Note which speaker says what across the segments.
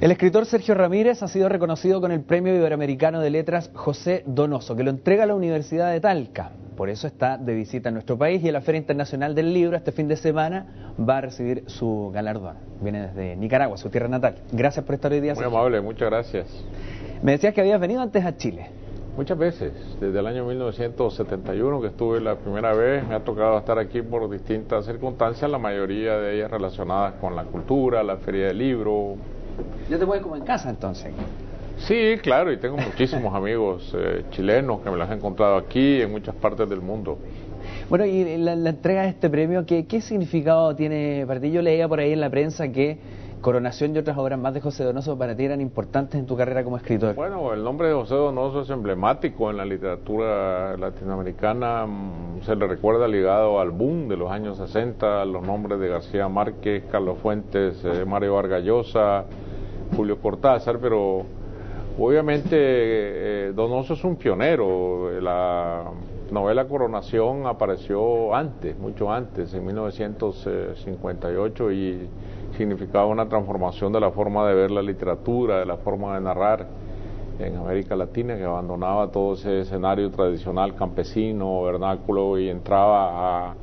Speaker 1: El escritor Sergio Ramírez ha sido reconocido con el Premio Iberoamericano de Letras José Donoso, que lo entrega a la Universidad de Talca. Por eso está de visita en nuestro país y en la Feria Internacional del Libro este fin de semana va a recibir su galardón. Viene desde Nicaragua, su tierra natal. Gracias por estar hoy día, Sergio.
Speaker 2: Muy amable, muchas gracias.
Speaker 1: Me decías que habías venido antes a Chile.
Speaker 2: Muchas veces, desde el año 1971 que estuve la primera vez, me ha tocado estar aquí por distintas circunstancias, la mayoría de ellas relacionadas con la cultura, la Feria del Libro.
Speaker 1: ¿Ya te mueves como en casa entonces?
Speaker 2: Sí, claro, y tengo muchísimos amigos chilenos que me los he encontrado aquí en muchas partes del mundo.
Speaker 1: Bueno, y la entrega de este premio, ¿qué significado tiene para ti? Yo leía por ahí en la prensa que Coronación y otras obras más de José Donoso para ti eran importantes en tu carrera como escritor.
Speaker 2: Bueno, el nombre de José Donoso es emblemático en la literatura latinoamericana, se le recuerda ligado al boom de los años 60, los nombres de García Márquez, Carlos Fuentes, Mario Vargas Llosa, Julio Cortázar, pero obviamente Donoso es un pionero. La novela Coronación apareció antes, mucho antes, en 1958, y significaba una transformación de la forma de ver la literatura, de la forma de narrar en América Latina, que abandonaba todo ese escenario tradicional campesino, vernáculo, y entraba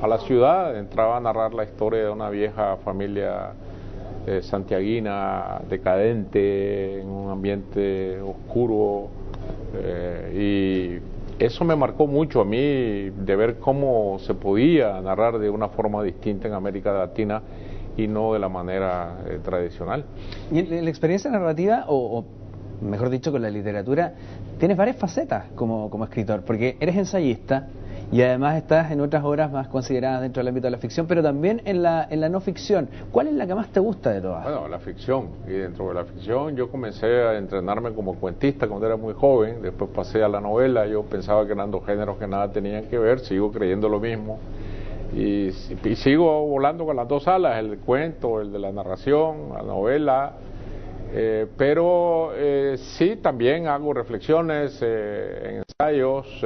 Speaker 2: a la ciudad, entraba a narrar la historia de una vieja familia santiaguina, decadente, en un ambiente oscuro, y eso me marcó mucho a mí, de ver cómo se podía narrar de una forma distinta en América Latina y no de la manera tradicional.
Speaker 1: Y la experiencia narrativa, o mejor dicho, con la literatura, tienes varias facetas como escritor, porque eres ensayista y además estás en otras obras más consideradas dentro del ámbito de la ficción, pero también en la no ficción. ¿Cuál es la que más te gusta de todas?
Speaker 2: Bueno, la ficción, y dentro de la ficción yo comencé a entrenarme como cuentista cuando era muy joven, después pasé a la novela, yo pensaba que eran dos géneros que nada tenían que ver, sigo creyendo lo mismo. Y sigo volando con las dos alas, el cuento, el de la narración, la novela, pero sí también hago reflexiones, ensayos,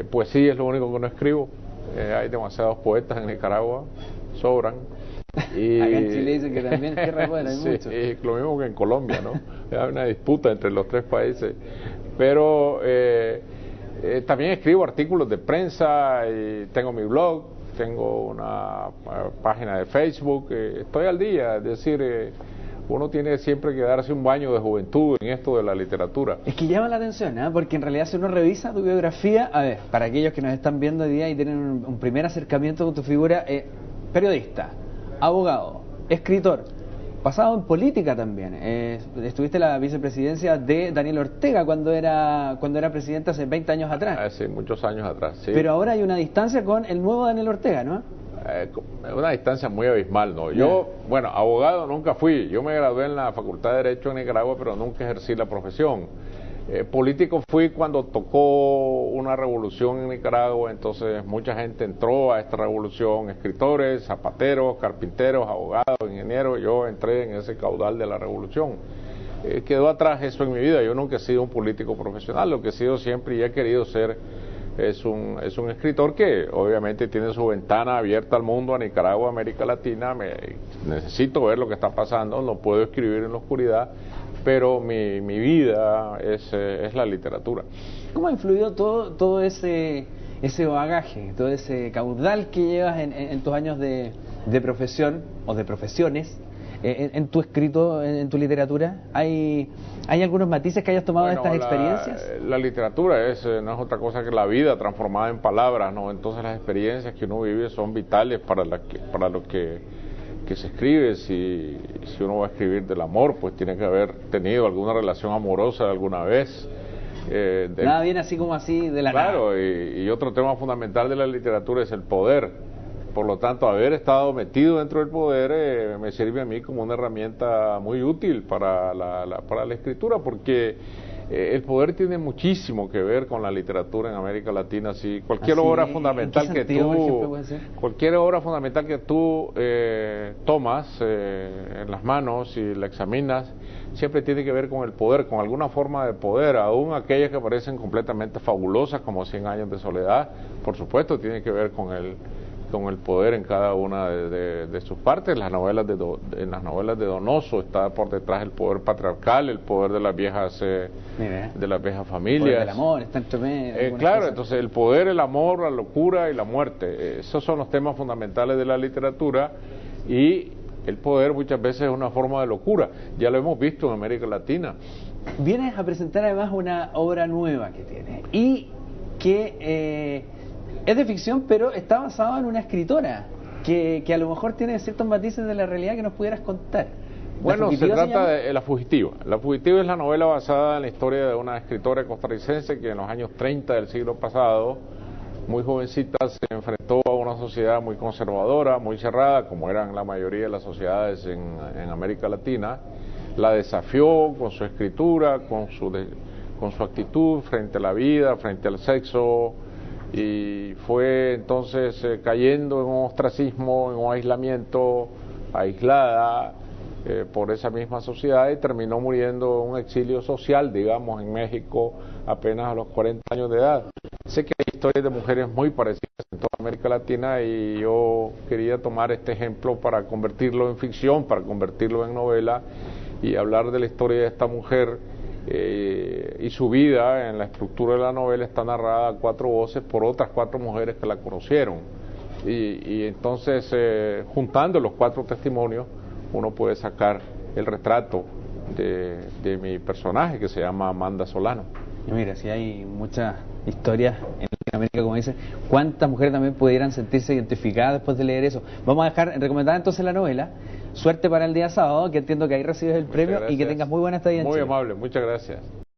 Speaker 2: poesía es lo único que no escribo. Hay demasiados poetas en Nicaragua, sobran.
Speaker 1: Y acá en Chile dicen que también tierra buena, hay
Speaker 2: sí,
Speaker 1: mucho.
Speaker 2: Lo mismo que en Colombia, ¿no? Hay una disputa entre los tres países, pero también escribo artículos de prensa, y tengo mi blog, tengo una página de Facebook, estoy al día, es decir, uno tiene siempre que darse un baño de juventud en esto de la literatura.
Speaker 1: Es que llama la atención, porque en realidad si uno revisa tu biografía, a ver, para aquellos que nos están viendo hoy día y tienen un primer acercamiento con tu figura, periodista, abogado, escritor, pasado en política también. Estuviste en la vicepresidencia de Daniel Ortega cuando era presidente hace 20 años atrás.
Speaker 2: Hace muchos años atrás, sí.
Speaker 1: Pero ahora hay una distancia con el nuevo Daniel Ortega, ¿no?
Speaker 2: Una distancia muy abismal, ¿no? Yo, bueno, abogado nunca fui. Yo me gradué en la Facultad de Derecho en Nicaragua, pero nunca ejercí la profesión. Político fui cuando tocó una revolución en Nicaragua, entonces mucha gente entró a esta revolución, escritores, zapateros, carpinteros, abogados, ingenieros. Yo entré en ese caudal de la revolución. Quedó atrás eso en mi vida. Yo nunca he sido un político profesional, lo que he sido siempre y he querido ser es un escritor que obviamente tiene su ventana abierta al mundo, a Nicaragua, a América Latina. Necesito ver lo que está pasando, no puedo escribir en la oscuridad, pero mi vida es la literatura.
Speaker 1: ¿Cómo ha influido todo ese bagaje, todo ese caudal que llevas en tus años de profesión o de profesiones en tu escrito, en tu literatura? ¿Hay algunos matices que hayas tomado de estas experiencias?
Speaker 2: La literatura no es otra cosa que la vida transformada en palabras, ¿no? Entonces las experiencias que uno vive son vitales para lo que se escribe. Si uno va a escribir del amor, pues tiene que haber tenido alguna relación amorosa alguna vez.
Speaker 1: Nada viene así como así de la nada.
Speaker 2: Claro, y otro tema fundamental de la literatura es el poder. Por lo tanto, haber estado metido dentro del poder me sirve a mí como una herramienta muy útil para la escritura, porque el poder tiene muchísimo que ver con la literatura en América Latina. Si cualquier obra fundamental que tú tomas en las manos y la examinas, siempre tiene que ver con el poder, con alguna forma de poder, aún aquellas que parecen completamente fabulosas como 100 años de soledad, por supuesto, tiene que ver con con el poder en cada una de sus partes. En las novelas de Donoso está por detrás el poder patriarcal, el poder de las viejas familias. El poder
Speaker 1: del amor está entre medio.
Speaker 2: Claro, entonces el poder, el amor, la locura y la muerte. Esos son los temas fundamentales de la literatura, y el poder muchas veces es una forma de locura. Ya lo hemos visto en América Latina.
Speaker 1: Vienes a presentar además una obra nueva que tienes y que es de ficción, pero está basada en una escritora que a lo mejor tiene ciertos matices de la realidad que nos pudieras contar.
Speaker 2: Bueno, se trata de La Fugitiva. La Fugitiva es la novela basada en la historia de una escritora costarricense que en los años 30 del siglo pasado, muy jovencita, se enfrentó a una sociedad muy conservadora, muy cerrada, como eran la mayoría de las sociedades en América Latina. La desafió con su escritura, con su actitud frente a la vida, frente al sexo, y fue entonces cayendo en un ostracismo, en un aislamiento, aislada por esa misma sociedad, y terminó muriendo en un exilio social, digamos, en México, apenas a los 40 años de edad. Sé que hay historias de mujeres muy parecidas en toda América Latina, y yo quería tomar este ejemplo para convertirlo en ficción, para convertirlo en novela, y hablar de la historia de esta mujer, y su vida en la estructura de la novela está narrada a 4 voces por otras 4 mujeres que la conocieron, y entonces juntando los 4 testimonios uno puede sacar el retrato de mi personaje, que se llama Amanda Solano.
Speaker 1: Y mira, si hay muchas historias en Latinoamérica, como dice, ¿cuántas mujeres también pudieran sentirse identificadas después de leer eso? Vamos a dejar recomendada entonces la novela. Suerte para el día sábado, que entiendo que ahí recibes el premio, y que tengas muy buena estadía en Chile.
Speaker 2: Muy amable, muchas gracias.